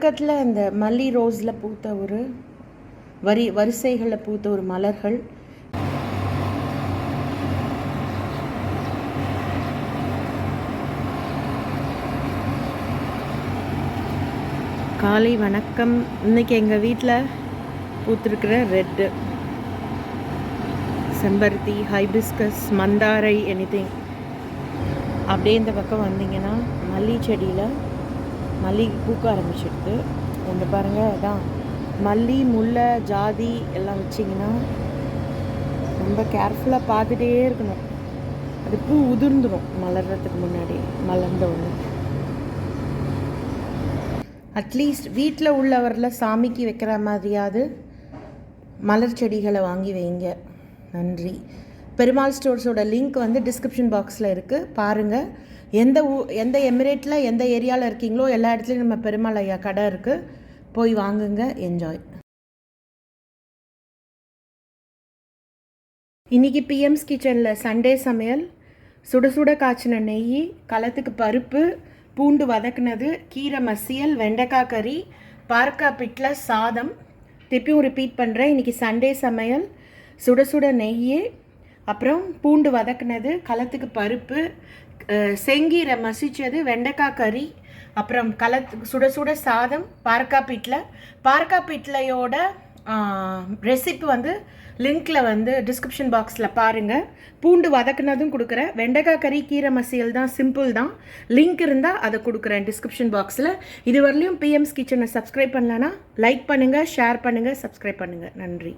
பக்கத்தில் அந்த மல்லி ரோஸில் பூத்த ஒரு வரிசைகளில் பூத்த ஒரு மலர்கள். காலை வணக்கம். இன்றைக்கி எங்கள் வீட்டில் பூத்திருக்கிற ரெட்டு செம்பருத்தி, ஹைபிஸ்கஸ், மந்தாரை, எனிதிங். அப்படியே இந்த பக்கம் வந்தீங்கன்னா மல்லி செடியில் மல்லி பூக்க ஆரம்பிச்சிடுது. இந்த பாருங்கள், அதான் மல்லி, முல்லை, ஜாதி எல்லாம் வச்சிங்கன்னா ரொம்ப கேர்ஃபுல்லாக பார்த்துட்டே இருக்கணும். அது பூ உதிர்ந்துடும் மலர்றதுக்கு முன்னாடி, மலர்ந்த ஒன்று. அட்லீஸ்ட் வீட்டில் உள்ளவரில் சாமிக்கு வைக்கிற மாதிரியாவது மலர் செடிகளை வாங்கி வைங்க. நன்றி. பெருமாள் ஸ்டோர்ஸோட லிங்க் டிஸ்கிரிப்ஷன் பாக்ஸில் இருக்குது, பாருங்கள். எந்த எமிரேட்டில் எந்த ஏரியாவில் இருக்கீங்களோ எல்லா இடத்துலையும் நம்ம பெருமாள் ஐயா கடை இருக்குது, போய் வாங்குங்க. என்ஜாய். இன்றைக்கி பிஎம்ஸ் கிச்சனில் சண்டே சமையல். சுட சுட காய்ச்சின நெய், களத்துக்கு பருப்பு, பூண்டு வதக்குனது, கீரை மசியல், வெண்டைக்காய் கறி, பாற்காய் பிட்டில் சாதம். திருப்பியும் ரிப்பீட் பண்ணுறேன், இன்றைக்கி சண்டே சமையல். சுட சுட நெய், அப்புறம் பூண்டு வதக்குனது, களத்துக்கு பருப்பு, செங்கீரை மசித்தது, வெண்டைக்காய் கறி, அப்புறம் சுட சுட சாதம், பாற்காய் பிட்லையோட ரெசிபி லிங்க்கில் டிஸ்கிரிப்ஷன் பாக்ஸில் பாருங்கள். பூண்டு வதக்குனதும் கொடுக்குறேன். வெண்டைக்காய் கறி, கீரை மசியல் தான், சிம்பிள் தான். லிங்க் இருந்தால் அதை கொடுக்குறேன் டிஸ்கிரிப்ஷன் பாக்ஸில். இது வரலையும் பிஎம்ஸ் கிச்சனை சப்ஸ்கிரைப் பண்ணலன்னா லைக் பண்ணுங்கள், ஷேர் பண்ணுங்கள், சப்ஸ்கிரைப் பண்ணுங்கள். நன்றி.